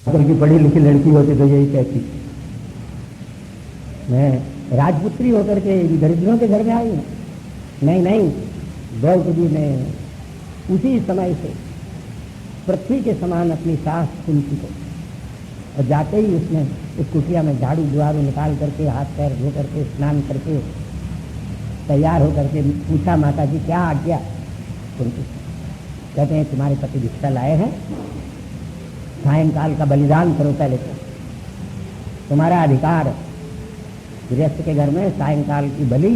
अगर की पढ़ी लिखी लड़की होती तो यही कहती, मैं राजपुत्री होकर के दरिद्रों के घर में आई हूँ। नहीं नहीं, द्रौपदी ने उसी समय से पृथ्वी के समान अपनी सास कुंती को, और जाते ही उसने उस कुटिया में झाड़ू जुआरू निकाल करके हाथ पैर धो करके स्नान करके तैयार होकर के पूछा, माता जी क्या आज्ञा? कुंती कहते हैं तुम्हारे पति भिक्षा लाए हैं, सायंकाल का बलिदान करो पहले तो, तुम्हारा अधिकार। गृहस्थ के घर में सायंकाल की बलि,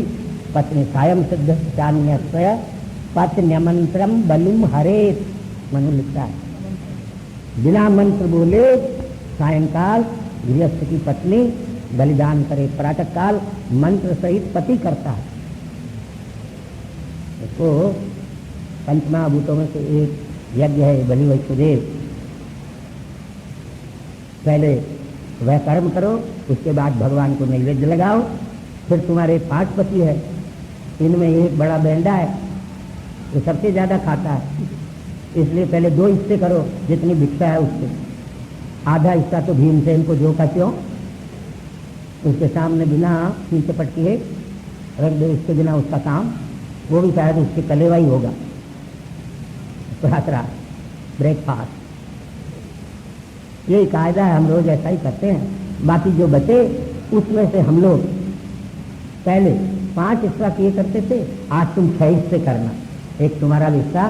पत्नी सायं सिद्ध चान्य पत्न्यमंत्रम बलुम हरेत, मनु लिखता है। बिना मंत्र बोले सायंकाल गृहस्थ की पत्नी बलिदान करे, प्रातः काल मंत्र सहित पति करता है। इसको पंचमहाभूतों में से एक यज्ञ है बलि वैष्णदेव। पहले वह कर्म करो, उसके बाद भगवान को नैवेद्य लगाओ। फिर तुम्हारे 5 पति है, इनमें एक बड़ा बेंडा है, वो सबसे ज्यादा खाता है, इसलिए पहले 2 हिस्से करो जितनी भिक्षा है उससे। आधा हिस्सा तो भीमसेन को जो का त्यों उसके सामने बिना नीचे पटके रख दो, उसके बिना उसका काम, वो भी शायद उसके कलेवा ही होगा। रात ब्रेकफास्ट, यही कायदा है, हम रोज ऐसा ही करते हैं। बाकी जो बचे उसमें से हम लोग पहले 5 हिस्सा किए करते थे, आज तुम 6 हिस्से करना। एक तुम्हारा हिस्सा,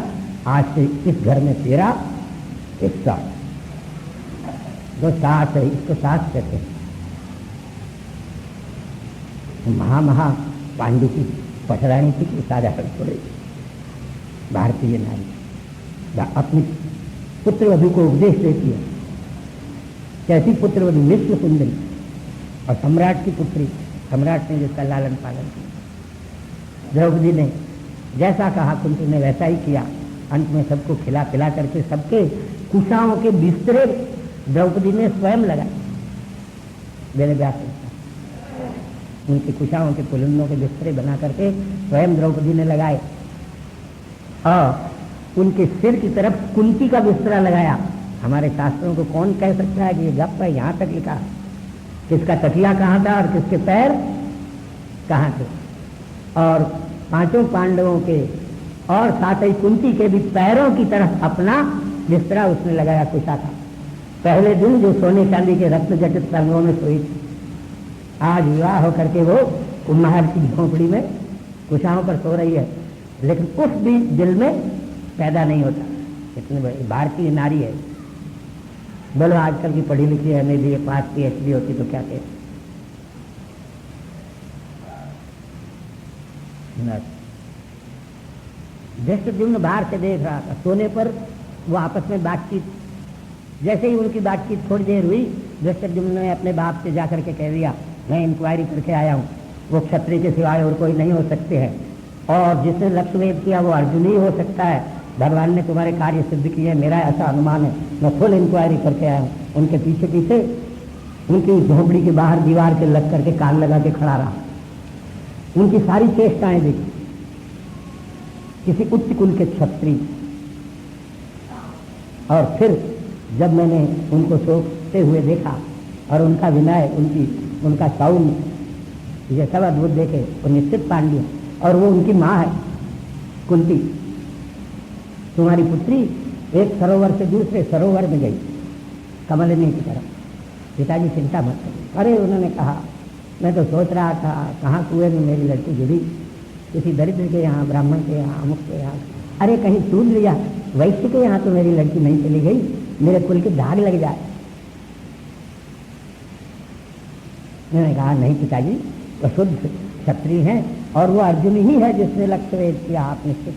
आज से इस घर में तेरा हिस्सा, जो सास है इसको सास कहते हैं। महा पांडु की पटरानी थी कि साधारण थोड़े भारतीय नारी अपनी पुत्रवधू को उपदेश देती है। कैसी पुत्रवधू? विश्व सुंदरी और सम्राट की पुत्री, सम्राट ने जिसका लालन पालन किया। द्रौपदी ने जैसा कहा कुंती ने वैसा ही किया। अंत में सबको खिला पिला करके सबके कुशाओं के बिस्तरे द्रौपदी ने स्वयं लगाए। मेरे व्यास उनके कुशाओं के पुलिंदों के बिस्तरे बना करके स्वयं द्रौपदी ने लगाए, और उनके सिर की तरफ कुंती का बिस्तरा लगाया। हमारे शास्त्रों को कौन कह सकता है कि ये गप है? यहाँ तक लिखा, किसका तकिया कहाँ था और किसके पैर कहाँ थे। और 5 पांडवों के और साथ ही कुंती के भी पैरों की तरफ अपना बिस्तरा उसने लगाया, कुशा था। पहले दिन जो सोने चांदी के रत्न जटित पलंगों में सोई थी, आज विवाह होकर के वो कुम्हार की झोंपड़ी में कुशाओं पर सो रही है, लेकिन उस भी दिल में पैदा नहीं होता। इतनी बड़ी भारतीय नारी है। बोलो आजकल की पढ़ी लिखी है, मेरी पास PhD होती तो क्या कहते। धृष्टद्युम्न बाहर से देख रहा था, सोने पर वो आपस में बातचीत, जैसे ही उनकी बातचीत थोड़ी देर हुई, धृष्टद्युम्न ने अपने बाप से जाकर के कह दिया, मैं इंक्वायरी करके आया हूँ, वो क्षत्रिय के सिवाय और कोई नहीं हो सकते हैं, और जिसने लक्ष्यभेद किया वो अर्जुन ही हो सकता है। भगवान ने तुम्हारे कार्य सिद्ध किए, मेरा ऐसा अनुमान है। मैं फुल इंक्वायरी करके आया हूँ। उनके पीछे पीछे उनकी झोपड़ी के बाहर दीवार के लग करके कान लगा के खड़ा रहा, उनकी सारी चेष्टाएं देखी। किसी उच्च कुल के क्षत्रिय। और फिर जब मैंने उनको सोचते हुए देखा और उनका विनय, उनका सौम्य, ये सब अद्भुत देखे, वो निश्चित पांड्य, और वो उनकी माँ है कुंती। तुम्हारी पुत्री एक सरोवर से दूसरे सरोवर में गई, कमलिनी की तरफ। पिताजी चिंता मत करो। अरे उन्होंने कहा, मैं तो सोच रहा था कहाँ कुएं में मेरी लड़की गिरी, किसी दरिद्र के यहाँ, ब्राह्मण के यहाँ, अमुक के यहाँ। अरे कहीं सूद लिया, वैश्य के यहाँ तो मेरी लड़की नहीं चली गई, मेरे कुल के दाग लग जाए। मैंने कहा नहीं पिताजी, वो शुद्ध क्षत्रिय हैं और वो अर्जुन ही है जिसने लक्ष्य वेद किया, आप निश्चित।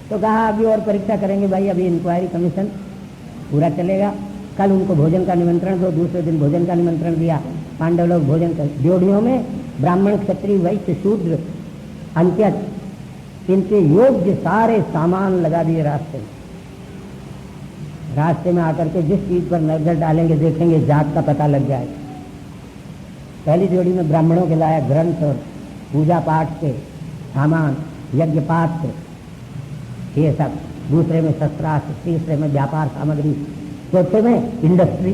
तो कहा अभी और परीक्षा करेंगे भाई, अभी इंक्वायरी कमीशन पूरा चलेगा, कल उनको भोजन का निमंत्रण दो। दूसरे दिन भोजन का निमंत्रण दिया। पांडव लोग भोजन कर, ड्योढ़ियों में ब्राह्मण क्षत्रिय वैश्य शूद्र अंत्यज, इनके योग्य सारे सामान लगा दिए रास्ते में। रास्ते में आकर के जिस चीज पर नजर डालेंगे देखेंगे जात का पता लग जाएगा। पहली जोड़ी में ब्राह्मणों के लायक ग्रंथ और पूजा पाठ के सामान, यज्ञ पात्र, ये सब। दूसरे में शस्त्रास्त्र, तीसरे में व्यापार सामग्री, चौथे में इंडस्ट्री।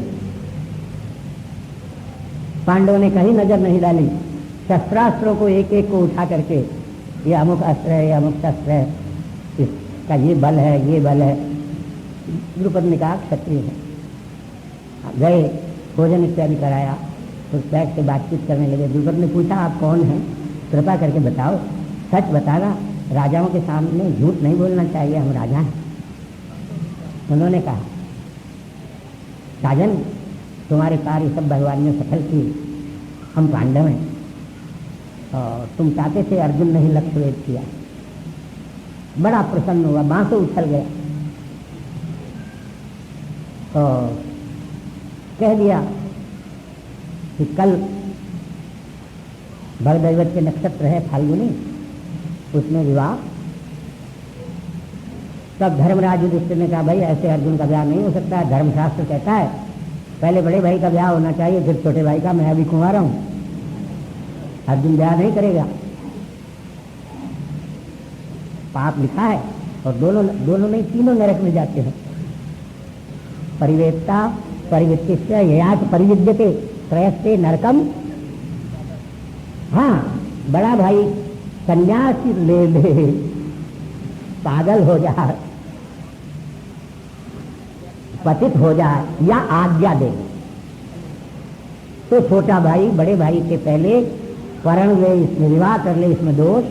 पांडवों ने कहीं नजर नहीं डाली, शस्त्रास्त्रों को एक एक को उठा करके ये अमुक अस्त्र है, ये अमुक शस्त्र है, इसका ये बल है, ये बल है। द्रुपद ने कहा क्षत्रिय है। गए, भोजन इत्यादि कराया, उस बैठ के बातचीत करने लगे। द्रुपद ने पूछा आप कौन हैं, कृपा करके बताओ, सच बताना, राजाओं के सामने झूठ नहीं बोलना चाहिए, हम राजा हैं। उन्होंने कहा राजन, तुम्हारे कार्य सब भगवान ने सफल किए, हम पांडव हैं और तुम चाहते थे अर्जुन ने ही लक्ष्य भेद किया। बड़ा प्रसन्न हुआ, बांसों उछल गया और कह दिया कि कल भगदैवत के नक्षत्र है फाल्गुनी, उसमें विवाह। तब धर्मराज युधिष्ठिर ने कहा भाई ऐसे अर्जुन का ब्याह नहीं हो सकता है, धर्मशास्त्र कहता है पहले बड़े भाई का ब्याह होना चाहिए फिर छोटे भाई का। मैं अभी कुंवारा हूं, अर्जुन ब्याह नहीं करेगा, पाप लिखा है। और दोनों नहीं, तीनों नरक में जाते हैं। परिवेत्ता परिवित्तिश्च ययाच परिविद्यते त्रयस्ते नरकम। हाँ, बड़ा भाई संन्यास ले ले, पागल हो जाए, पतित हो जाए या आज्ञा दे, तो छोटा भाई बड़े भाई के पहले वरण ले, इसमें विवाह कर ले, इसमें दोष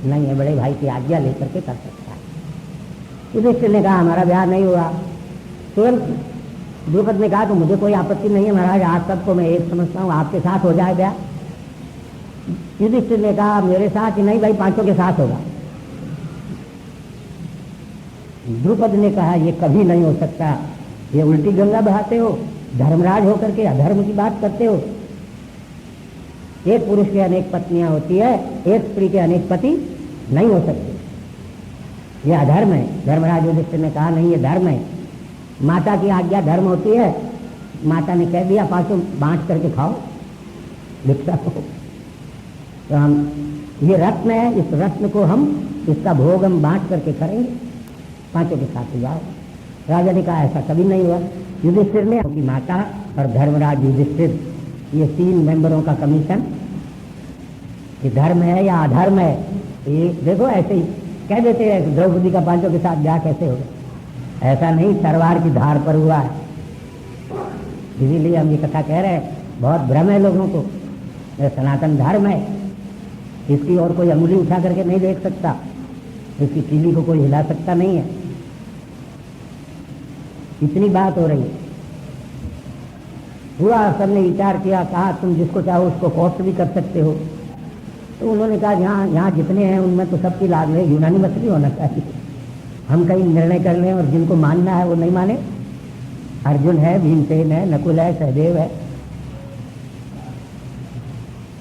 नहीं है, बड़े भाई की आज्ञा लेकर के कर सकता है। युधिष्ठिर ने कहा हमारा ब्याह नहीं हुआ। तुरंत द्रुपद ने कहा तो मुझे कोई आपत्ति नहीं है महाराज, आप सबको मैं एक समझता हूँ, आपके साथ हो जाए ब्याह। युधिष्ठिर ने कहा मेरे साथ ही नहीं भाई, पांचों के साथ होगा। द्रुपद ने कहा ये कभी नहीं हो सकता, ये उल्टी गंगा बहाते हो, धर्मराज होकर के अधर्म की बात करते हो। एक पुरुष के अनेक पत्नियां होती है, एक स्त्री के अनेक पति नहीं हो सकते, ये अधर्म है। धर्मराज युधिष्ठिर ने कहा नहीं, ये धर्म है, माता की आज्ञा धर्म होती है। माता ने कह दिया पांचों बांट करके खाओ, भिक्षा हो। तो हम ये रत्न है, इस रत्न को हम, इसका भोग हम बांट करके करेंगे, पांचों के साथ जाओ। राजा ने कहा ऐसा कभी नहीं हुआ। युधिष्ठिर ने अपनी माता और धर्मराज युधिष्ठिर, ये तीन मेंबरों का कमीशन, कि धर्म है या अधर्म है, ये देखो ऐसे ही कह देते हैं द्रौपदी का पांचों के साथ ब्याह कैसे होगा, ऐसा नहीं, तलवार की धार पर हुआ है। इसीलिए हम ये कथा कह रहे हैं, बहुत भ्रम है लोगों को, यह सनातन धर्म है, इसकी और कोई अंगुली उठा करके नहीं देख सकता, इसकी तीली को कोई हिला सकता नहीं है। इतनी बात हो रही है। हुआ, सबने विचार किया, कहा तुम जिसको चाहो उसको कॉस्ट भी कर सकते हो। तो उन्होंने कहा यहाँ जितने हैं उनमें तो सबकी लाग है, यूनानी मत भी होना चाहिए। हम कहीं निर्णय कर लें और जिनको मानना है वो नहीं माने। अर्जुन है, भीमसेन है, नकुल है, सहदेव है,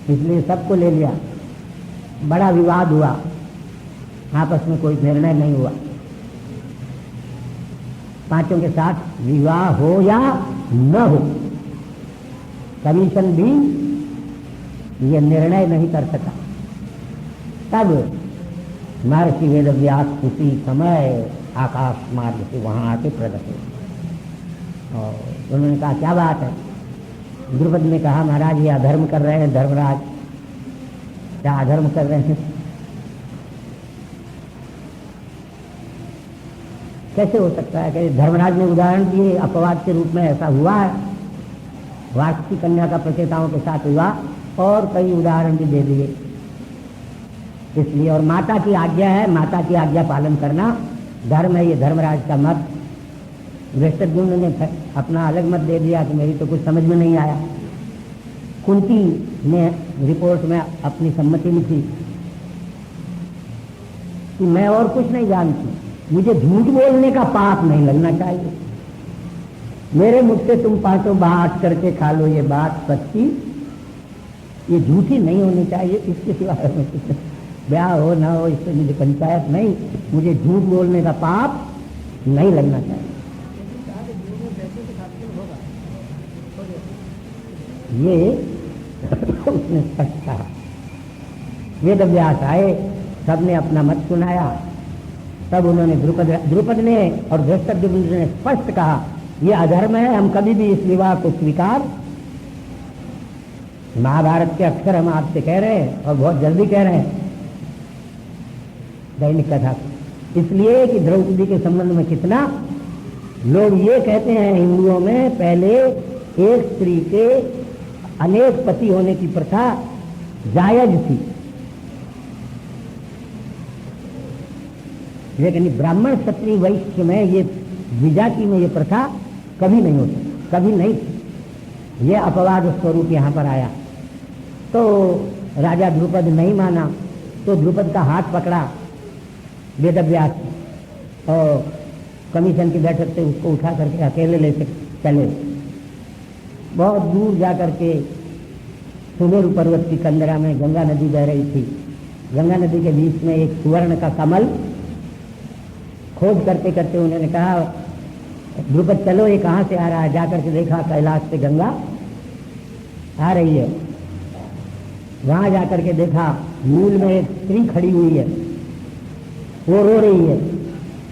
इसलिए सबको ले लिया। बड़ा विवाद हुआ, आपस में कोई निर्णय नहीं हुआ। पांचों के साथ विवाह हो या न हो, कमीशन भी ये निर्णय नहीं कर सका। तब महर्षि वेदव्यास उसी समय आकाश मार्ग से वहां आके प्रकट हुए और उन्होंने कहा क्या बात है। द्रुपद ने कहा महाराज ये अधर्म कर रहे हैं, धर्मराज क्या अधर्म कर रहे हैं, कैसे हो सकता है। कि धर्मराज ने उदाहरण दिए, अपवाद के रूप में ऐसा हुआ है, वार्षिक कन्या का प्रचेताओं के साथ हुआ, और कई उदाहरण भी दे दिए। इसलिए और माता की आज्ञा है, माता की आज्ञा पालन करना धर्म है, ये धर्मराज का मत। धृष्टद्युम्न ने अपना अलग मत दे दिया कि मेरी तो कुछ समझ में नहीं आया। कुंती ने रिपोर्ट में अपनी सम्मति लिखी कि मैं और कुछ नहीं जानती, मुझे झूठ बोलने का पाप नहीं लगना चाहिए, मेरे मुझ से तुम पांचों बात करके खा लो, ये बात सच्ची, ये झूठी नहीं होनी चाहिए। इसके सिवाय में कुछ ब्याह हो ना हो इससे मुझे पंचायत नहीं, मुझे झूठ बोलने का पाप नहीं लगना चाहिए। ये उसने स्पष्ट कहा। वेदव्यास आए, सबने अपना मत सुनाया। तब उन्होंने द्रुपद ने और धृष्टद्युम्न ने स्पष्ट कहा ये अधर्म है, हम कभी भी इस विवाह को स्वीकार। महाभारत के अक्षर हम आपसे कह रहे हैं और बहुत जल्दी कह रहे हैं दैनिक कथा, इसलिए कि द्रौपदी के संबंध में कितना लोग ये कहते हैं, हिंदुओं में पहले एक स्त्री के अनेक पति होने की प्रथा जायज थी, लेकिन ब्राह्मण क्षत्रिय वैश्य में ये द्विजाति में ये प्रथा कभी नहीं होती, कभी नहीं। ये अपवाद स्वरूप यहाँ पर आया तो राजा द्रुपद नहीं माना, तो द्रुपद का हाथ पकड़ा वेदव्यास और कमीशन की बैठक से उसको उठा करके अकेले ले चले। बहुत दूर जा करके सुमेरु पर्वत की कंदरा में गंगा नदी बह रही थी। गंगा नदी के बीच में एक सुवर्ण का कमल खोज करते करते उन्होंने कहा, द्रुपद चलो, ये कहाँ से आ रहा है? जाकर के देखा, कैलाश से गंगा आ रही है। वहां जाकर के देखा, मूल में एक स्त्री खड़ी हुई है, वो रो रही है,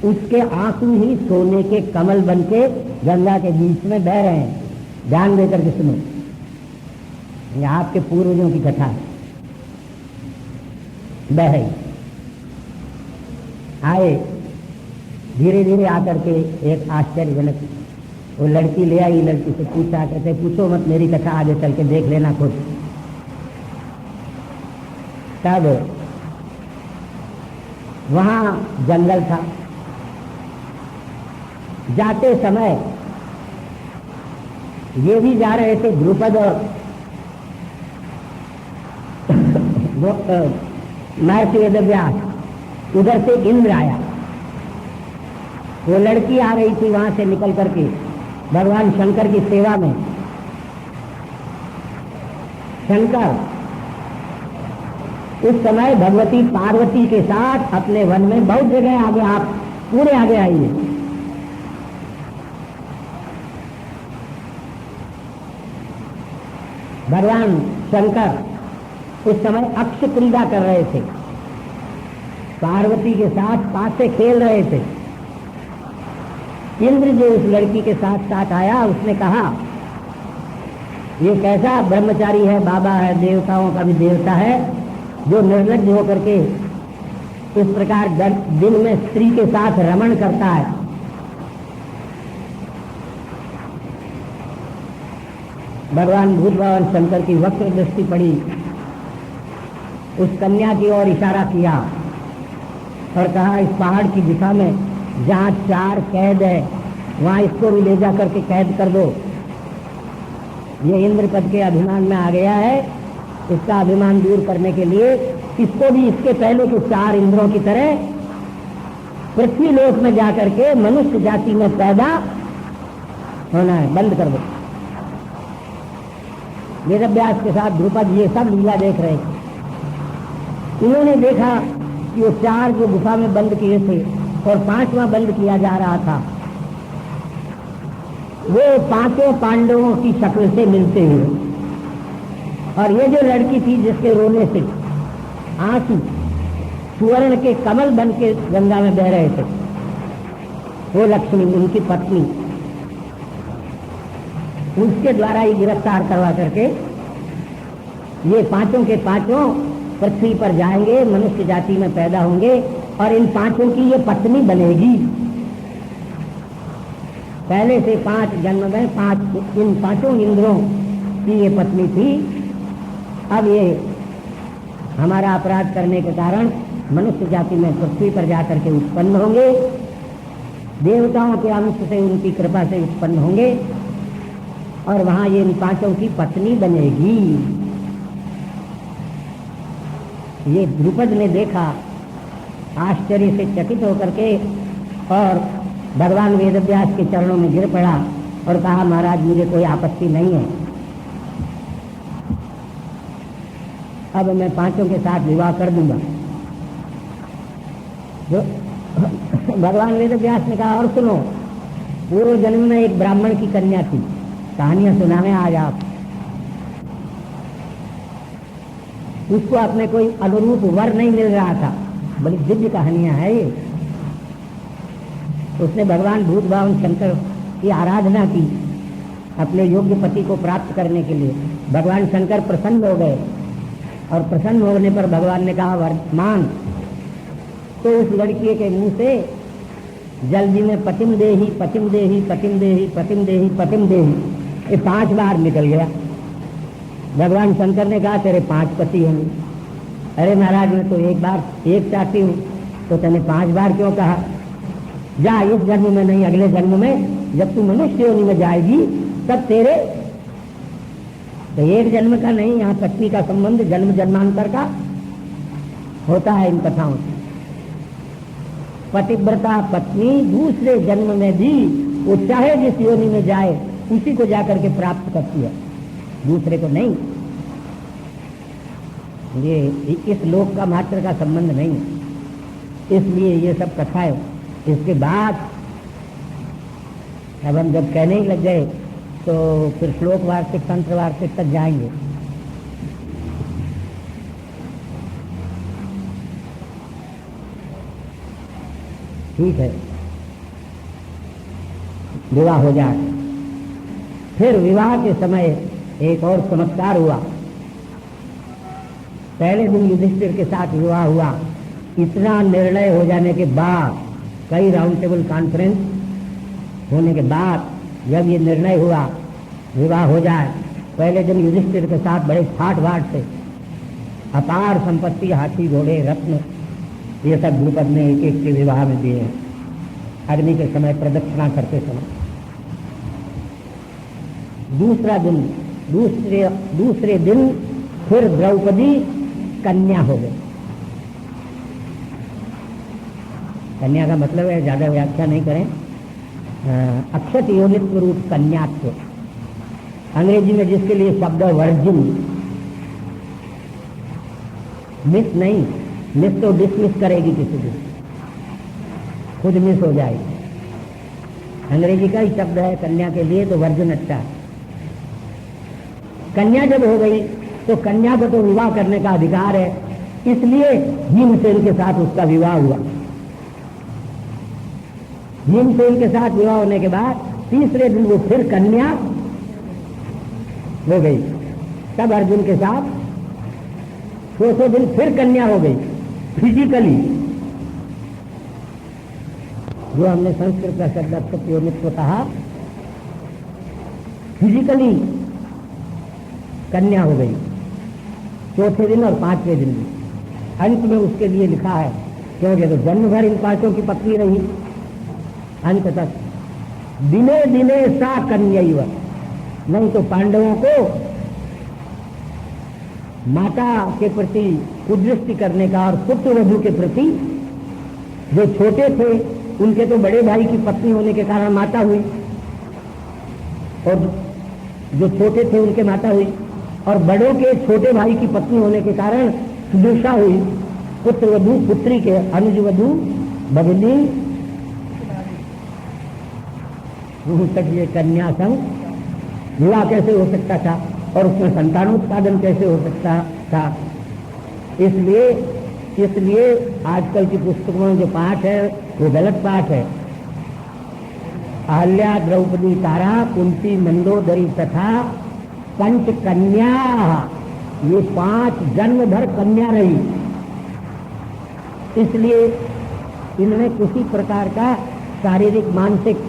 उसके आंसू ही सोने के कमल बनके गंगा के बीच में बह रहे हैं। ध्यान देकर के सुनो, ये आपके पूर्वजों की कथा है। बह आए, धीरे धीरे आकर के एक आश्चर्यजनक वो लड़की ले आई। लड़की से पूछा, कहते पूछो मत, मेरी कथा आगे चल के देख लेना खुद। तब वहां जंगल था। जाते समय ये भी जा रहे थे, द्रुपद और महर्षि वेदव्यास। उधर से इंद्र आया, वो लड़की आ रही थी वहां से निकल करके भगवान शंकर की सेवा में। शंकर उस समय भगवती पार्वती के साथ अपने वन में बहुत जगह आगे, आप पूरे आगे आइए। भगवान शंकर उस समय अक्ष क्रीड़ा कर रहे थे, पार्वती के साथ पास से खेल रहे थे। इंद्र जो उस लड़की के साथ साथ आया, उसने कहा, ये कैसा ब्रह्मचारी है, बाबा है, देवताओं का भी देवता है, जो निर्लज्ज होकर के इस प्रकार दिन में स्त्री के साथ रमण करता है। भगवान भूत भगवान शंकर की वक्र दृष्टि पड़ी, उस कन्या की ओर इशारा किया और कहा, इस पहाड़ की दिशा में जहाँ 4 कैद है, वहां इसको भी ले जा करके कैद कर दो। ये इंद्र पद के अभिमान में आ गया है, इसका अभिमान दूर करने के लिए इसको भी इसके पहले के 4 इंद्रों की तरह पृथ्वी लोक में जाकर के मनुष्य जाति में पैदा होना है, बंद कर दो। वेदव्यास के साथ द्रुपद ये सब लीला देख रहे थे। उन्होंने देखा कि वो 4 जो गुफा में बंद किए थे और 5वां बंद किया जा रहा था, वो 5 पांडवों की शक्ल से मिलते हुए, और ये जो लड़की थी जिसके रोने से आंसू सुवर्ण के कमल बन के गंगा में बह रहे थे, वो लक्ष्मी उनकी पत्नी, उसके द्वारा ही गिरफ्तार करवा करके ये 5 के 5 पृथ्वी पर जाएंगे, मनुष्य जाति में पैदा होंगे और इन 5 की ये पत्नी बनेगी। पहले से 5 जन्म में इन 5 इंद्रों की ये पत्नी थी। अब ये हमारा अपराध करने के कारण मनुष्य जाति में पृथ्वी पर जाकर के उत्पन्न होंगे, देवताओं के अंश से उनकी कृपा से उत्पन्न होंगे और वहां ये इन 5 की पत्नी बनेगी। ये द्रुपद ने देखा, आश्चर्य से चकित होकर के और भगवान वेदव्यास के चरणों में गिर पड़ा और कहा, महाराज मुझे कोई आपत्ति नहीं है, अब मैं 5 के साथ विवाह कर दूंगा। जो भगवान वेदव्यास ने कहा, और सुनो, पूर्व जन्म में एक ब्राह्मण की कन्या थी, कहानियां सुनावे आज आप। उसको अपने कोई अनुरूप वर नहीं मिल रहा था, बड़ी दिव्य कहानियां है ये। उसने भगवान भूत भावन शंकर की आराधना की अपने योग्य पति को प्राप्त करने के लिए। भगवान शंकर प्रसन्न हो गए और प्रसन्न होने पर भगवान ने कहा वर्तमान, तो उस लड़की के मुंह से जल्दी में पतिम देही पतिम देही पतिम देही पतिम देही पतिम देही ये 5 बार निकल गया। भगवान शंकर ने कहा तेरे 5 पति होंगे। अरे महाराज मैं तो एक चाहती हूँ, तो तूने 5 बार क्यों कहा? जा इस जन्म में नहीं अगले जन्म में जब तू मनुष्य योनि में जाएगी तब तेरे, तो एक जन्म का नहीं, यहाँ पत्नी का संबंध जन्म जन्मांतर का होता है इन कथाओं से। पतिव्रता पत्नी दूसरे जन्म में भी वो चाहे जिस योनि में जाए उसी को जाकर के प्राप्त करती है, दूसरे को नहीं। ये इस लोक का मात्र का संबंध नहीं है, इसलिए ये सब कथाएं। इसके बाद अब हम जब कहने ही लग गए तो फिर श्लोक वार्षिक तंत्र वार्षिक तक जाएंगे। ठीक है, विवाह हो जाए। फिर विवाह के समय एक और चमत्कार हुआ। पहले दिन युधिष्ठिर के साथ विवाह हुआ, इतना निर्णय हो जाने के बाद, कई राउंड टेबल कॉन्फ्रेंस होने के बाद जब ये निर्णय हुआ विवाह हो जाए, पहले दिन युधिष्ठिर के साथ बड़े ठाठ बाट से अपार संपत्ति, हाथी घोड़े रत्न, ये सब द्रुपद ने एक एक के विवाह में दिए अग्नि के समय प्रदक्षिणा करते समय। दूसरे दिन फिर द्रौपदी कन्या हो गई। कन्या का मतलब है, ज्यादा व्याख्या नहीं करें, अक्षत योनित्व रूप कन्यात्व, अंग्रेजी में जिसके लिए शब्द वर्जिन, मिस नहीं, मिस तो डिसमिस करेगी किसी दिन, खुद मिस हो जाएगी। अंग्रेजी का ही शब्द है कन्या के लिए, तो वर्जिन अच्छा है। कन्या जब हो गई तो कन्या को तो विवाह करने का अधिकार है, इसलिए भीमसेन के साथ उसका विवाह हुआ। भीमसेन के साथ विवाह होने के बाद तीसरे दिन वो फिर कन्या हो गई। तब अर्जुन के साथ चौथे दिन फिर कन्या हो गई फिजिकली, जो हमने संस्कृत का शब्द अक्षत कहा, फिजिकली कन्या हो गई चौथे दिन और 5वें दिन भी। अंत में उसके लिए लिखा है, क्योंकि तो जन्म भर इन 5 की पत्नी रही, अंत तक दिने दिने सा कन्यैव। नहीं तो पांडवों को माता के प्रति कुदृष्टि करने का और पुत्र वधू के प्रति, जो छोटे थे उनके तो बड़े भाई की पत्नी होने के कारण माता हुई, और जो छोटे थे उनके माता हुई, और बड़ों के छोटे भाई की पत्नी होने के कारण सुदुषा हुई, पुत्र वधू पुत्री के अनुज वधू भगिनी, तक ये कन्या संग विवाह कैसे हो सकता था और उसमें संतानोत्पादन कैसे हो सकता था। इसलिए आजकल की पुस्तकों में जो पाठ है वो गलत पाठ है। अहल्या द्रौपदी तारा कुंती मंदोदरी तथा पंच कन्या, ये 5 जन्म भर कन्या रही, इसलिए इनमें किसी प्रकार का शारीरिक मानसिक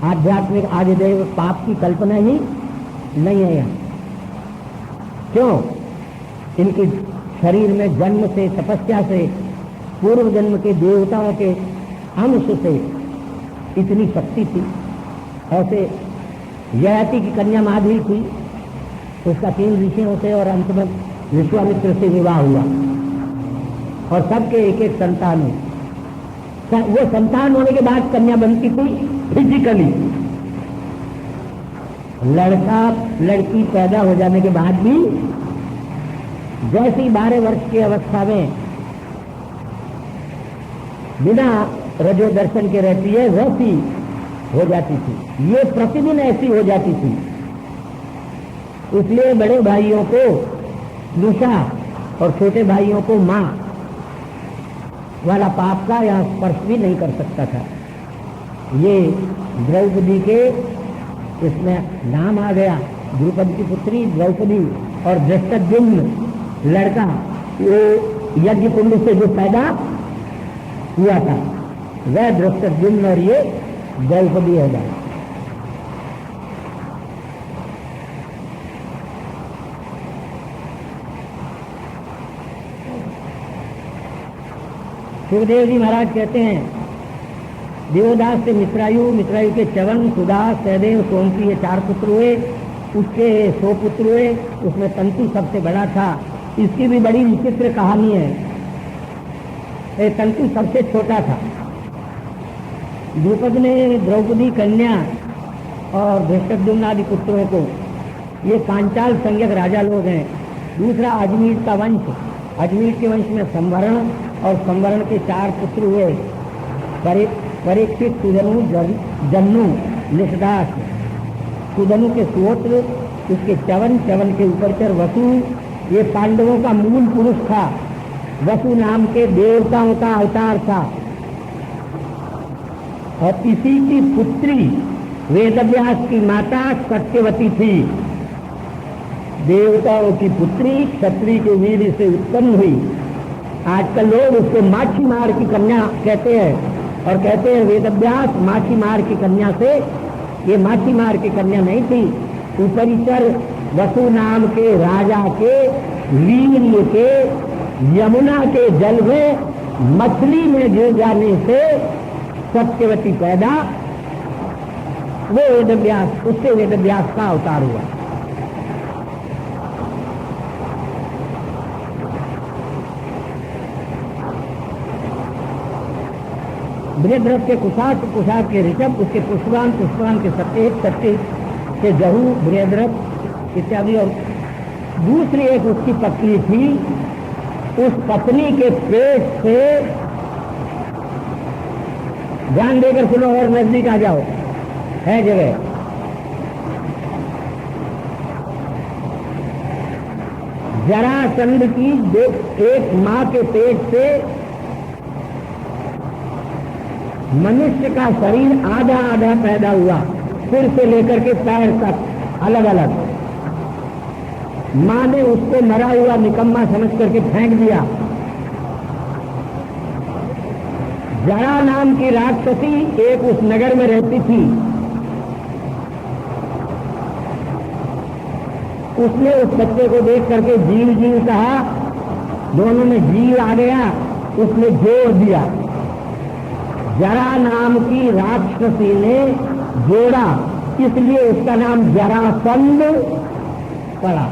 आध्यात्मिक आदिदेव पाप की कल्पना ही नहीं है यहाँ। क्यों? इनके शरीर में जन्म से, तपस्या से, पूर्व जन्म के देवताओं के अंश से इतनी शक्ति थी। ऐसे ययाति की कन्या माधवी थी, उसका 3 ऋषियों से और अंत में विश्वामित्र से विवाह हुआ, और सबके एक एक संतान हुई। वो संतान होने के बाद कन्या बनती थी फिजिकली। लड़का लड़की पैदा हो जाने के बाद भी जैसी 12 वर्ष की अवस्था में बिना रजो दर्शन के रहती है, वैसी हो जाती थी। ये प्रतिदिन ऐसी हो जाती थी। इसलिए बड़े भाइयों को लूसा और छोटे भाइयों को मां वाला पाप का या स्पर्श भी नहीं कर सकता था। ये द्रौपदी के इसमें नाम आ गया द्रौपदी की पुत्री द्रौपदी और धृष्टद्युम्न लड़का वो यज्ञ कुंड से जो पैदा हुआ था वह धृष्टद्युम्न और ये द्रौपदी हो गया। सुखदेव जी महाराज कहते हैं देवदास से मित्रायु, मित्रायु के च्यवन, सुदास, सहदेव, सोमकी, ये 4 पुत्र हुए। उसके 100 पुत्र हुए, उसमें तंतु सबसे बड़ा था। इसकी भी बड़ी विचित्र कहानी है। तंतु सबसे छोटा था। द्रुपद ने द्रौपदी कन्या और धृष्टद्युम्न आदि पुत्रों को, ये पांचाल संज्ञक राजा लोग हैं। दूसरा अजमीर का वंश, अजमीर के वंश में संवरण और संवरण के 4 पुत्र हुए, परीक्षित, सुधनु, जन्नु, निषदास। सुधनु के सुहोत्र, उसके च्यवन, च्यवन के उपरचर वसु। ये पांडवों का मूल पुरुष था। वसु नाम के देवताओं का अवतार था और इसी की पुत्री वेदव्यास की माता सत्यवती थी। देवताओं की पुत्री क्षत्रिय के वीर से उत्पन्न हुई। आजकल लोग उसको माछी मार की कन्या कहते हैं और कहते हैं वेदव्यास माछी मार की कन्या से। ये माछी मार की कन्या नहीं थी। उपरिचर वसु नाम के राजा के वीर्य के यमुना के जल में मछली में गिर जाने से सत्यवती पैदा, वो वेदव्यास, उससे वेदव्यास का अवतार हुआ। बृहद्रथ के कुशाक, कुशाक के ऋषभ, उसके पुष्पवान, पुष्पवान के सत्येत, सत्येत के जहू, बृहद्रथ इत्यादि। और दूसरी एक उसकी पत्नी थी। उस पत्नी के पेट से, ध्यान देकर सुनो और नजदीक आ जाओ, है जगह। जरासंध की एक मां के पेट से मनुष्य का शरीर आधा आधा पैदा हुआ, सिर से लेकर के पैर तक अलग अलग। मां ने उसको मरा हुआ निकम्मा समझ करके फेंक दिया। जरा नाम की राक्षसी एक उस नगर में रहती थी। उसने उस बच्चे को देख करके जीव जीव कहा, दोनों में जीव आ गया। उसने जोड़ दिया। जरा नाम की राक्षसी ने जोड़ा, इसलिए उसका नाम जरासंध पड़ा।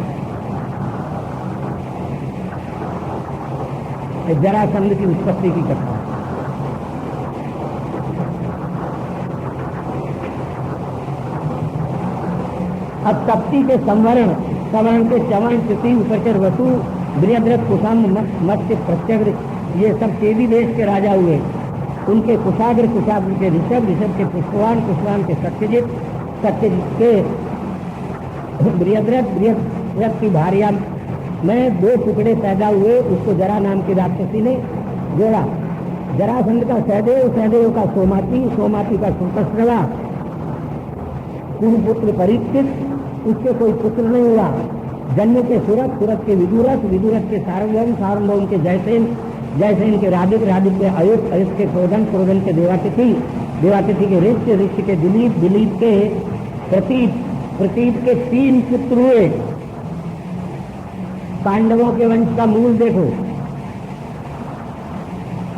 जरासंध की उत्पत्ति की कथा। अब तप्ती के संवरण, संवरण के च्यवन, चिति, उपचर, वसु, बृहद्रथ, कुशाम, मत्स्य, प्रत्यग्र, ये सब 13 देश के राजा हुए। उनके कुशाग्र, कुशाग्र के ऋषभ, ऋषभ के पुष्पवान, पुष्पवान के सत्यजित, सत्यजित के बृहद्रथ, बृहद्रथ की भार्या में 2 टुकड़े पैदा हुए। उसको जरा नाम की राक्षसी ने जोड़ा। जरासंध का सहदेव, सहदेव का सोमाती, सोमाती का सुतस्रवा, कुरुपुत्र परीक्षित, उसके कोई पुत्र नहीं हुआ। जन्म के सुरत, सुरत के विदुरथ, विदुरथ के सार्वभौम, सार्वभौम के जयसेन, जयसेन के राधिक, राधिक के अयुत, अयुत के क्रोधन, क्रोधन के देवातिथि, देवातिथि के ऋष्य, ऋष्य के दिलीप, दिलीप के प्रतीप, प्रतीप के 3 पुत्र हुए। पांडवों के वंश का मूल देखो,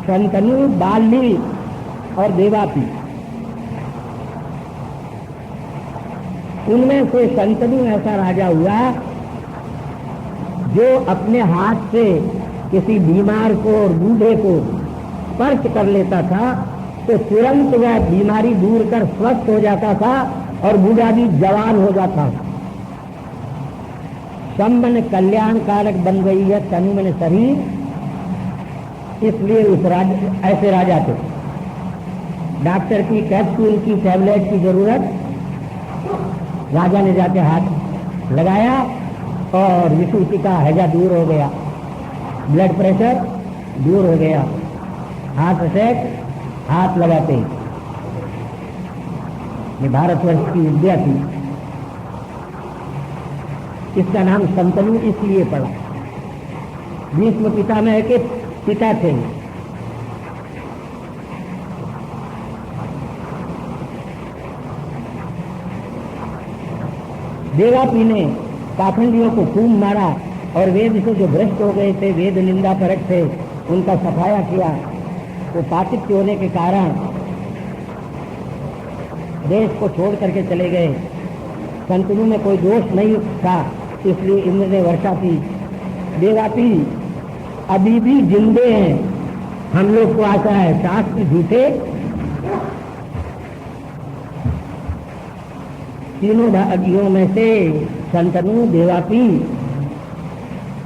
शंतनु, बाली और देवापी। उनमें से शंतनु ऐसा राजा हुआ जो अपने हाथ से किसी बीमार को और बूढ़े को स्पर्श कर लेता था तो तुरंत वह बीमारी दूर कर स्वस्थ हो जाता था और बूढ़ा भी जवान हो जाता। शंबन कल्याण कारक बन गई है तनु मन शरीर, इसलिए उस ऐसे राजा थे। डॉक्टर की कैप्सूल की टैबलेट की जरूरत, राजा ने जाके हाथ लगाया और विसूति का हैजा दूर हो गया, ब्लड प्रेशर दूर हो गया, हार्ट अटैक हाथ लगाते। ये भारतवर्ष की विद्या थी। इसका नाम शंतनु इसलिए पड़ा। भीष्म पितामह के पिता थे। देवापी ने पाखंडियों को खूब मारा और वेद से जो भ्रष्ट हो गए थे, वेद निंदा परक थे, उनका सफाया किया। वो पातित्य होने के कारण देश को छोड़ करके चले गए। शंतनु में कोई दोष नहीं था, इसलिए इंद्र ने वर्षा की। देवापी अभी भी जिंदे हैं। हम लोग को आशा है, शास्त्र झूठे। तीनों भाइयों में से शंतनु, देवापी,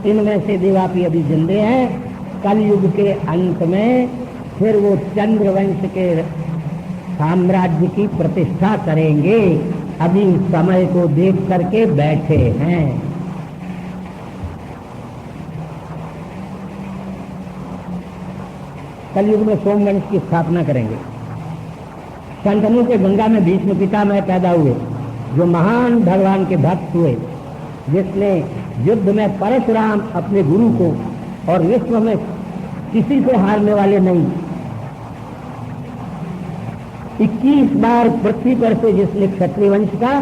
इनमें से देवापी अभी जिंदे हैं। कलयुग के अंत में फिर वो चंद्रवंश के साम्राज्य की प्रतिष्ठा करेंगे। अभी समय को देख करके बैठे हैं। कलयुग में सोमवंश की स्थापना करेंगे। शंतनु के गंगा में भीष्म पितामह पैदा हुए, जो महान भगवान के भक्त हुए, जिसने युद्ध में परशुराम अपने गुरु को, और विश्व में किसी को हारने वाले नहीं, 21 बार पृथ्वी पर से जिसने क्षत्रिय वंश का।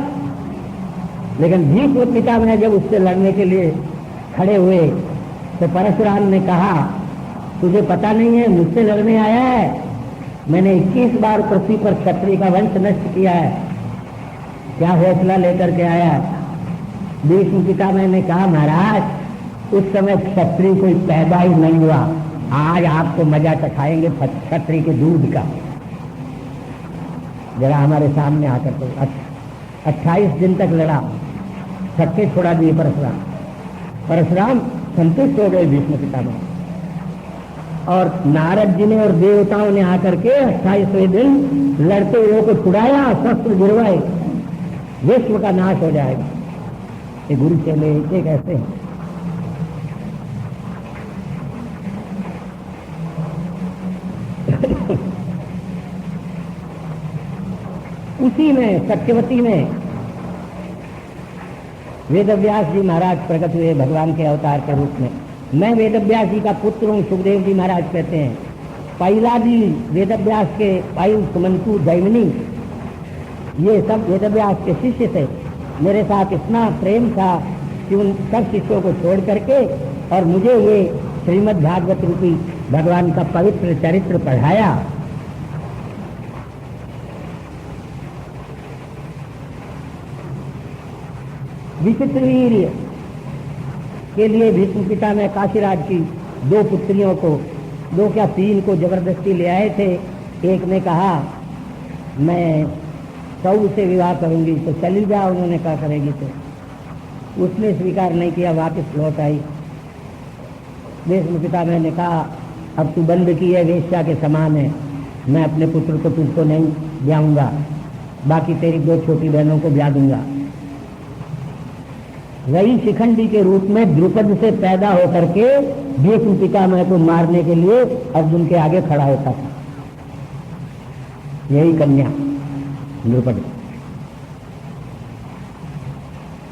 लेकिन भीष्म पितामह जब उससे लड़ने के लिए खड़े हुए तो परशुराम ने कहा, तुझे पता नहीं है मुझसे लड़ने आया है? मैंने 21 बार पृथ्वी पर क्षत्रिय का वंश नष्ट किया है। क्या हौसला लेकर के आया? भीष्म पितामह ने कहा, महाराज उस समय क्षत्रिय कोई पैदा ही नहीं हुआ। आज आपको मजा चखाएंगे क्षत्रिय के दूध का। जरा हमारे सामने आकर तो 28 दिन तक लड़ा, छक्के छोड़ा दिए परशुराम। परशुराम संतुष्ट हो गए भीष्म पितामह। और नारद जी ने और देवताओं ने आकर के 28वें दिन लड़ते हुए को छुड़ाया, शस्त्र गिरवाए। विश्व का नाश हो जाएगा। ये गुरु चेले एक ऐसे हैं। उसी में सत्यवती में वेदव्यास जी महाराज प्रकट हुए भगवान के अवतार के रूप में। मैं वेदव्यास जी का पुत्र हूँ, सुखदेव जी महाराज कहते हैं। पैलादी वेदव्यास के पायु, सुमंतु, जैमिनी, ये सब वेदव्यास के शिष्य थे। मेरे साथ इतना प्रेम था कि उन सब शिष्यों को छोड़ करके और मुझे ये श्रीमद् भागवत रूपी भगवान का पवित्र चरित्र पढ़ाया। विचित्र वीर्य के लिए भीष्म पितामह काशीराज की 2 पुत्रियों को, 2 क्या 3 को जबरदस्ती ले आए थे। एक ने कहा मैं सऊ से विवाह करूंगी, तो चली जा। उन्होंने कहा करेगी तो उसने स्वीकार नहीं किया, वापस लौट आई। भीष्म पितामह ने कहा अब तू बंद की है, वेश्या के समान है, मैं अपने पुत्र को तुझको नहीं ब्याऊंगा, बाकी तेरी 2 छोटी बहनों को ब्याह दूंगा। वही शिखंडी के रूप में द्रुपद से पैदा होकर के भीष्म पितामह को मारने के लिए अर्जुन के आगे खड़ा होता था। यही कन्या द्रुपद।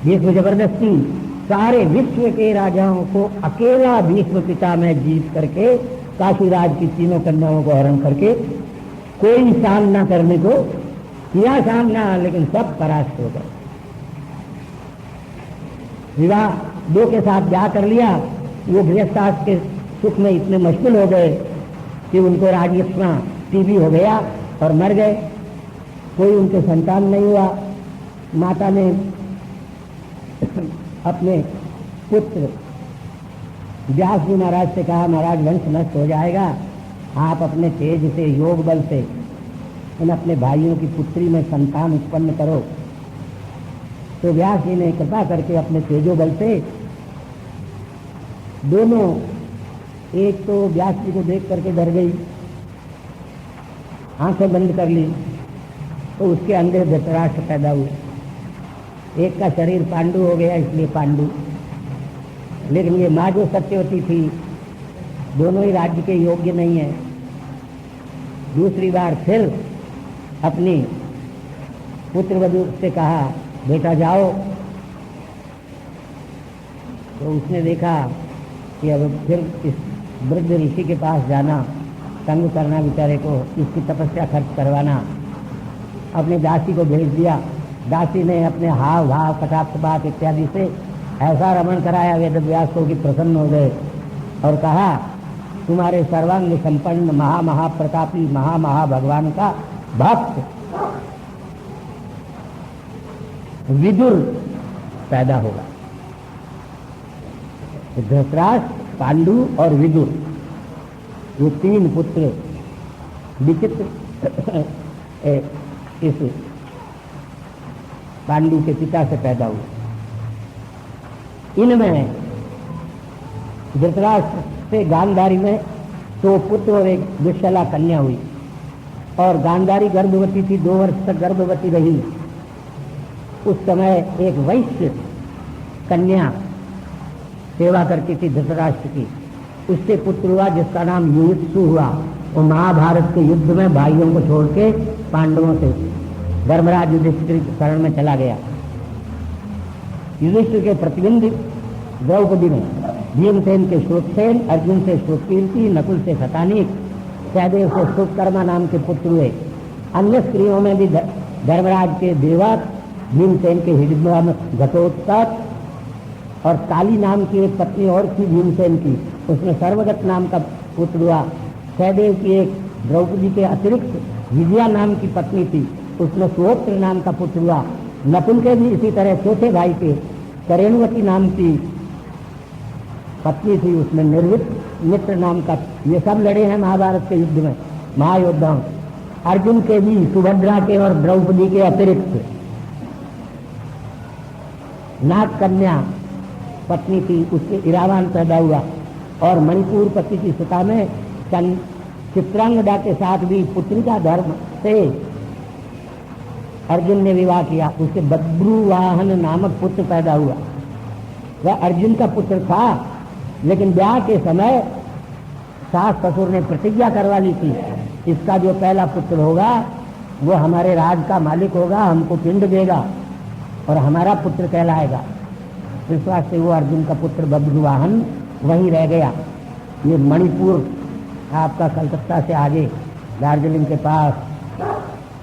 भीष्म जबरदस्ती सारे विश्व के राजाओं को अकेला भीष्म पितामह जीत करके काशीराज की 3 कन्याओं को हरण करके, कोई सामना करने को किया सामना, लेकिन सब परास्त हो गए। विवाह 2 के साथ ब्याह कर लिया। वो गृहस्थ के सुख में इतने मशगूल हो गए कि उनको राजयक्ष्मा टीबी हो गया और मर गए। कोई उनके संतान नहीं हुआ। माता ने अपने पुत्र व्यास जी महाराज से कहा, महाराज वंश नष्ट हो जाएगा, आप अपने तेज से, योग बल से इन अपने भाइयों की पुत्री में संतान उत्पन्न करो। तो व्यास जी ने कृपा करके अपने तेजो बल से दोनों, एक तो व्यास जी को देख करके डर गई, आंखें बंद कर ली, तो उसके अंदर धृतराष्ट्र पैदा हुए। एक का शरीर पांडु हो गया, इसलिए पांडु। लेकिन ये माँ जो सत्यवती थी, दोनों ही राज्य के योग्य नहीं है। दूसरी बार फिर अपनी पुत्रवधू से कहा, बेटा जाओ तो उसने देखा कि अब फिर इस वृद्ध ऋषि के पास जाना, तंग करना बेचारे को, इसकी तपस्या खर्च करवाना, अपने दासी को भेज दिया। दासी ने अपने हाव भाव कटाक्ष बात इत्यादि से ऐसा रमण कराया वेद व्यास को कि प्रसन्न हो गए और कहा तुम्हारे सर्वांग संपन्न महाप्रतापी महा भगवान का भक्त विदुर पैदा होगा। धृतराष्ट्र, पांडु और विदुर, ये तीन पुत्र विचित्र इस पांडु के पिता से पैदा हुए। इनमें धृतराष्ट्र से गांधारी में 2 पुत्र और एक दुश्शला कन्या हुई, और गांधारी गर्भवती थी, 2 वर्ष तक गर्भवती रही। उस समय एक वैश्य कन्या सेवा करती थी धृतराष्ट्र की, उससे पुत्र हुआ जिसका नाम युयुत्सु हुआ। वो महाभारत के युद्ध में भाइयों को छोड़ के पांडवों से धर्मराज युधिष्ठिर के शरण में चला गया। युधिष्ठिर के प्रतिद्वंदी द्रौपदी ने भीमसेन के श्रुतसेन, अर्जुन से श्रुतकीर्ति, नकुल से शतानीक, सहदेव से श्रुतकर्मा नाम के पुत्र हुए। अन्य स्त्रियों में भी धर्मराज के देवक, भीमसेन के हिडिंबा में घटोत्कच और काली नाम की एक पत्नी और थी भीमसेन की, उसमें सर्वगत नाम का पुत्र हुआ। सहदेव की एक द्रौपदी के अतिरिक्त विजया नाम की पत्नी थी, उसमें सुहोत्र नाम का पुत्र हुआ। नकुल के भी इसी तरह चौथे भाई के करेणुवती नाम की पत्नी थी, उसमें निर्वित मित्र नाम का। ये सब लड़े हैं महाभारत के युद्ध में महायोद्धाओं। अर्जुन के भी सुभद्रा के और द्रौपदी के अतिरिक्त नाग कन्या पत्नी थी, उसके इरावान पैदा हुआ। और मणिपुर पति की सता में चित्रांगदा के साथ भी पुत्रिका धर्म से अर्जुन ने विवाह किया, उसके बद्रुवाहन नामक पुत्र पैदा हुआ। वह अर्जुन का पुत्र था, लेकिन ब्याह के समय सास ससुर ने प्रतिज्ञा करवा ली थी, इसका जो पहला पुत्र होगा वो हमारे राज का मालिक होगा, हमको पिंड देगा और हमारा पुत्र कहलाएगा। विश्वास से वो अर्जुन का पुत्र बद्रुवाहन वहीं रह गया। ये मणिपुर आपका कलकत्ता से आगे दार्जिलिंग के पास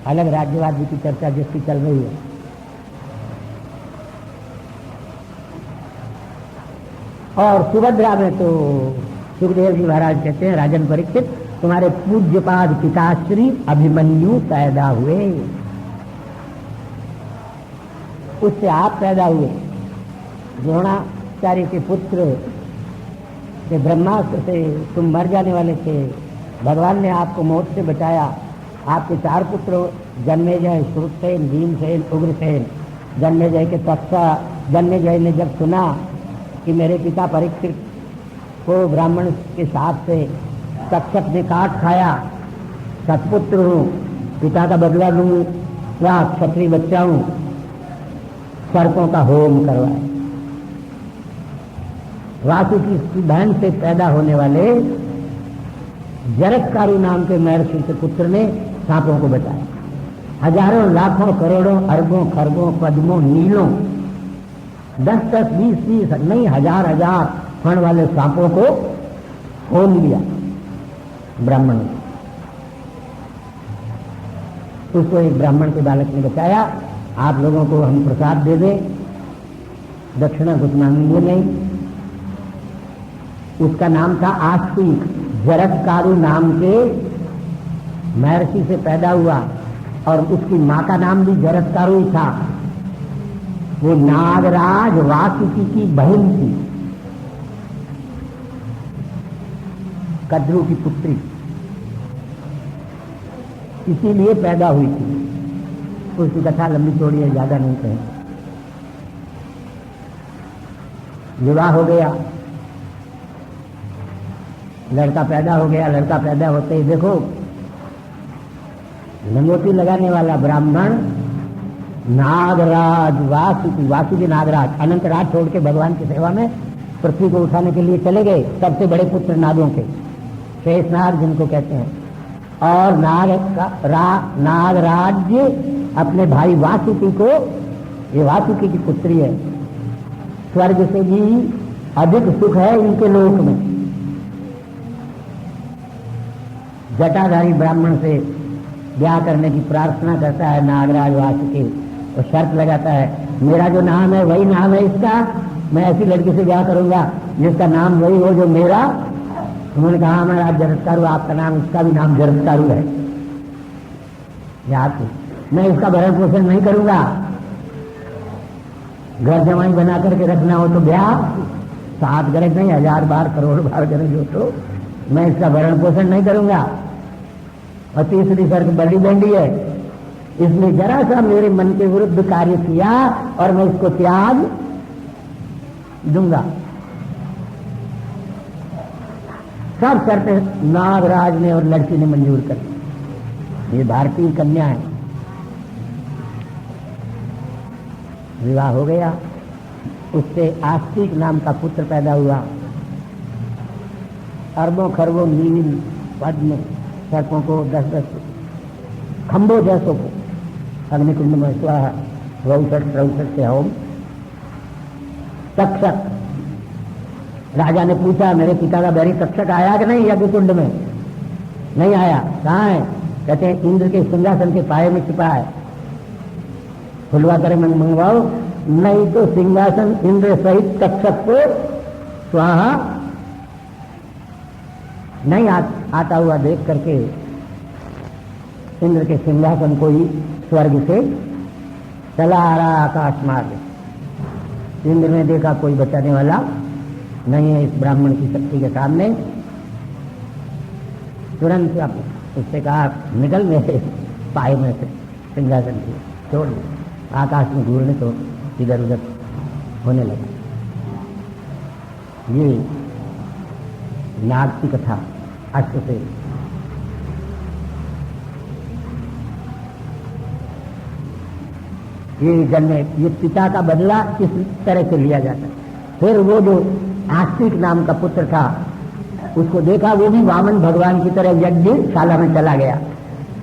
अलग राज्यवाद की चर्चा जिसकी चल रही है। और सुभद्रा में तो सुखदेव जी महाराज कहते हैं, राजन परीक्षित तुम्हारे पूज्यपाद पिताश्री अभिमन्यु पैदा हुए, उससे आप पैदा हुए। द्रोणाचार्य के पुत्र के ब्रह्मास्त्र से तुम मर जाने वाले थे, भगवान ने आपको मौत से बचाया। आपके 4 पुत्र जन्मेजय, श्रुतसेन, भीमसेन, उग्रसेन। जन्मेजय के पश्चात जन्मेजय ने जब सुना कि मेरे पिता परीक्षित को ब्राह्मण के साथ से तक्षक ने काट खाया, सतपुत्र हूँ, पिता का बदला लूंगा, क्षत्रिय बच्चा हूँ, सर्पों का होम करवाए। वासुकी की बहन से पैदा होने वाले जरत्कारु नाम के महर्षि के पुत्र ने सांपों को बचाया। हजारों लाखों करोड़ों अरबों खरबों पद्मों नीलों 10-10 20-20 नहीं हजार फण वाले सांपों को होम लिया ब्राह्मण ने। उसको एक ब्राह्मण के बालक ने बचाया। आप लोगों को हम प्रसाद दे दें, दक्षिणा कुछ मांगेंगे नहीं। उसका नाम था आस्तिक, जरत्कारु नाम के महर्षि से पैदा हुआ और उसकी माँ का नाम भी जरत्कारु ही था। वो नागराज वासुकी की बहन थी, कद्रु की पुत्री, इसीलिए पैदा हुई थी। उसकी कथा लंबी चौड़ी है, ज्यादा नहीं कहें। विवाह हो गया, लड़का पैदा हो गया। लड़का पैदा होते ही देखो लंगोटी लगाने वाला ब्राह्मण नागराज वासुकी, वासुकी नागराज अनंतराज छोड़ के भगवान की सेवा में पृथ्वी को उठाने के लिए चले गए। सबसे बड़े पुत्र नागों के, शेषनाग जिनको कहते हैं। और नागराज अपने भाई वासुकी को, ये वासुकी की पुत्री है, स्वर्ग से भी अधिक सुख है इनके लोक में। जटाधारी ब्राह्मण से ब्याह करने की प्रार्थना करता है नागराज वासुकी, और शर्त लगाता है मेरा जो नाम है वही नाम है इसका, मैं ऐसी लड़की से ब्याह करूंगा जिसका नाम वही हो जो मेरा। उन्होंने कहा मैं आज जरत्कारु, आपका नाम, उसका भी नाम जरत्कारु है, याद, मैं इसका भरण पोषण नहीं करूंगा, घर जमाई बना करके रखना हो तो ब्याह 7 गरज नहीं 1000 बार करोड़ बार गरज हो तो मैं इसका भरण पोषण नहीं करूंगा। और तीसरी शर्त बड़ी बेंडी है, इसने जरा सा मेरे मन के विरुद्ध कार्य किया और मैं इसको त्याग दूंगा। सब शर्तें नागराज ने और लड़की ने मंजूर कर दी। ये भारतीय कन्या है। विवाह हो गया, उससे आस्तिक नाम का पुत्र पैदा हुआ। अरबों खरबों नील पद्म सर्पों को 10-10 खंभों जैसों को अग्निकुंड में स्वाहा 62-63 से होम। तक्षक, राजा ने पूछा मेरे पिता का बैरी तक्षक आया कि नहीं यज्ञकुंड में? नहीं आया। कहाँ है? कहते हैं इंद्र के सिंहासन के पाए में छिपा है, खुलवा कर मंगवाओ, नहीं तो सिंहासन इंद्र सहित तक्षक को स्वाहा। नहीं आता हुआ देख करके इंद्र के सिंहासन को ही स्वर्ग से चला आ रहा आकाश मार्ग। इंद्र ने देखा कोई बचाने वाला नहीं है इस ब्राह्मण की शक्ति के सामने। तुरंत उससे कहा निकल मेरे पाए में से सिंहासन की, छोड़ दे। आकाश में घूरने तो इधर उधर होने लगा। ये नाग की कथा अश्व से। ये जन्म, ये पिता का बदला इस तरह से लिया जाता है। फिर वो जो आस्तिक नाम का पुत्र था उसको देखा, वो भी वामन भगवान की तरह यज्ञशाला में चला गया।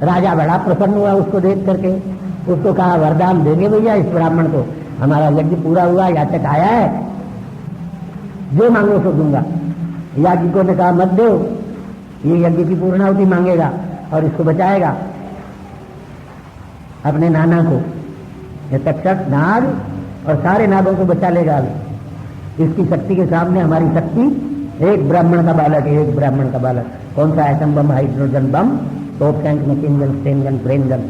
राजा बड़ा प्रसन्न हुआ उसको देख करके, उसको कहा वरदान देंगे भैया इस ब्राह्मण को, हमारा यज्ञ पूरा हुआ, याचक आया है, जो मांगो सो दूंगा। याज्ञिकों ने कहा मत दो, ये यज्ञ की पूर्णाहुति मांगेगा और इसको बचाएगा अपने नाना को। ये तक्षक नाग और सारे नागों को बचा लेगा। अभी इसकी शक्ति के सामने हमारी शक्ति, एक ब्राह्मण का बालक है, एक ब्राह्मण का बालक। कौन सा atom bomb, hydrogen bomb, top tank, machine gun, Sten gun, brain gun,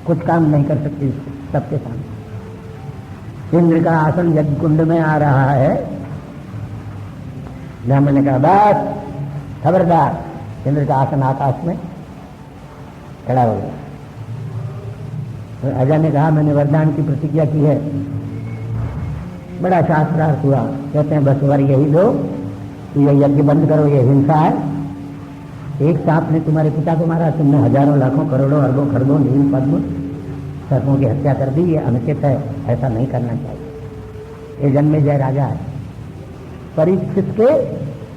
कुछ काम नहीं कर सकती सबके सामने। इंद्र का आसन यज्ञ कुंड में आ रहा है। ब्राह्मण ने कहा बस खबरदार। इंद्र का आसन आकाश में खड़ा हो गया। तो अजय ने कहा मैंने वरदान की प्रतिज्ञा की है। बड़ा शास्त्रार्थ हुआ। कहते हैं बस वर यही दो कि ये यज्ञ बंद करो, ये हिंसा है। एक सांप ने तुम्हारे पिता को मारा, तुमने हजारों लाखों करोड़ों अरबों खरबों नील पद्म सर्पों की हत्या कर दी, ये अनुचित है, ऐसा नहीं करना चाहिए। ये जन्मेजय राजा है, परीक्षित के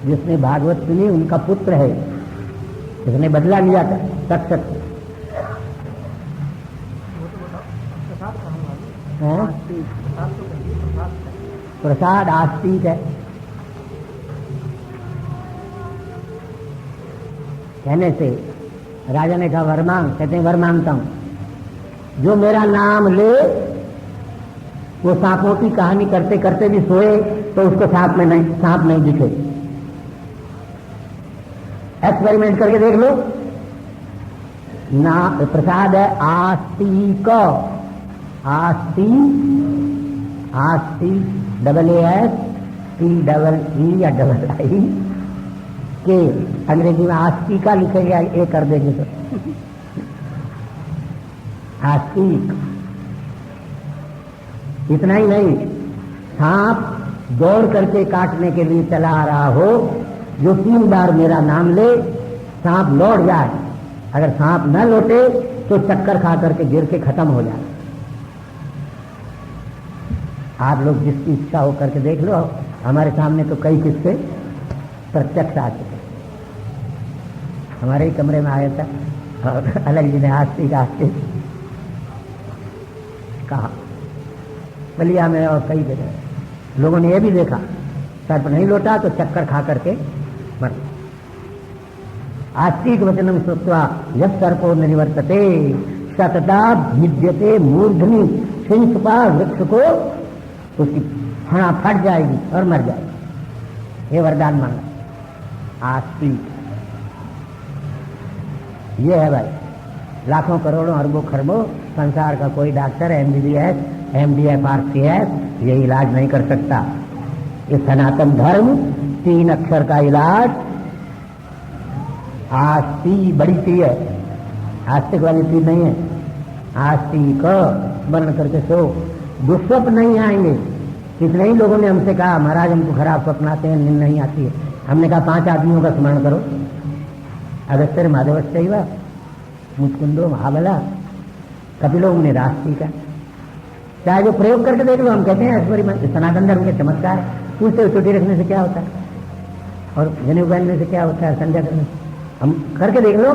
जिसने भागवत सुनी उनका पुत्र है, जिसने बदला लिया था तक्षक। प्रसाद आस्तिक है। कहने से राजा ने कहा वर मांग। कहते हैं वर मांगता हूं, जो मेरा नाम ले वो सांपों की कहानी करते करते भी सोए तो उसको सांप नहीं दिखे। एक्सपेरिमेंट करके देख लो ना। प्रसाद है आस्तिक, आस्तिक ASTEE या II के अंग्रेजी में आस्तिका लिखेंगे, ये कर देंगे तो आस्तिक। इतना ही नहीं, सांप दौड़ करके काटने के लिए चला आ रहा हो, जो 3 बार मेरा नाम ले सांप लौट जाए, अगर सांप न लौटे तो चक्कर खा करके गिर के खत्म हो जाए। आप लोग जिसकी इच्छा हो करके देख लो। हमारे सामने तो कई किस्से प्रत्यक्ष आ चुके। हमारे ही कमरे में आया था और अलग जी ने आस्तिक कहा, बलिया में और कई जगह। लोगों ने यह भी देखा सर्प नहीं लौटा तो चक्कर खा करके मर। आस्तिक वचनम श्रुत्वा यत् सर्पो निवर्तते सतता भिद्यते मूर्धनि सिंसपा वृक्ष को, उसकी फणा फट जाएगी और मर जाएगी। ये वरदान मांगा आस्तिक। ये है भाई, लाखों करोड़ों अरबों खरबों संसार का कोई डॉक्टर MBBS MDF RCS ये इलाज नहीं कर सकता। ये सनातन धर्म 3 अक्षर का इलाज आस्ती, बड़ी सी है, आस्तिक वाली सी नहीं है। आस्तिक स्मरण करके सो, दुस्वप्न नहीं आएंगे। कितने ही लोगों ने हमसे कहा महाराज हमको खराब स्वप्न आते हैं, नींद नहीं आती है। हमने कहा 5 आदमियों का स्मरण करो, अगस्त्य माधवस्यैव मुचकुंदो महाबला कपिलो मुनि रास्ती का। चाहे जो प्रयोग करके देख लो। हम कहते हैं ऐश्वर्य सनातन धर्म के चमत्कार, पूछते चोटी रखने से क्या होता है और जनेऊ पहनने से क्या होता है, संध्या करने से, हम करके देख लो।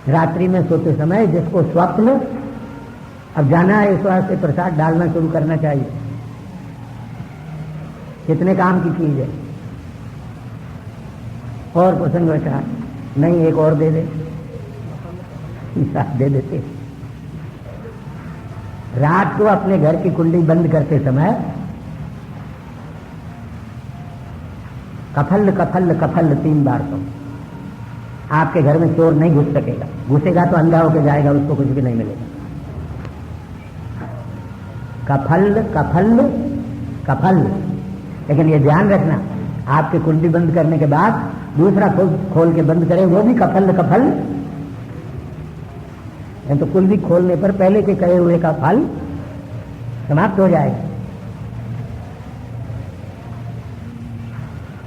रात्रि में सोते समय जिसको स्वप्न अब जाना है, इस वास्ते प्रसाद डालना शुरू करना चाहिए। कितने काम की चीज है। और प्रसंग वैसा नहीं, एक और दे दे, दे देते। रात को अपने घर की कुंडी बंद करते समय कफल कफल कफल 3 बार तो आपके घर में चोर नहीं घुस सकेगा। घुसेगा तो अंधा होकर जाएगा, उसको कुछ भी नहीं मिलेगा। कफल कफल कफल। लेकिन ये ध्यान रखना, आपके कुंडी बंद करने के बाद दूसरा खोल के बंद करें, वो भी कफल कफल। तो कुल भी खोलने पर पहले के कहे हुए का फल समाप्त हो जाएगा।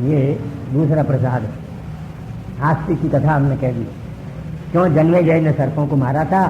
ये दूसरा प्रसाद है। आस्तिक की कथा हमने कह दी। क्यों जन्मे जय ने सर्पों को मारा था।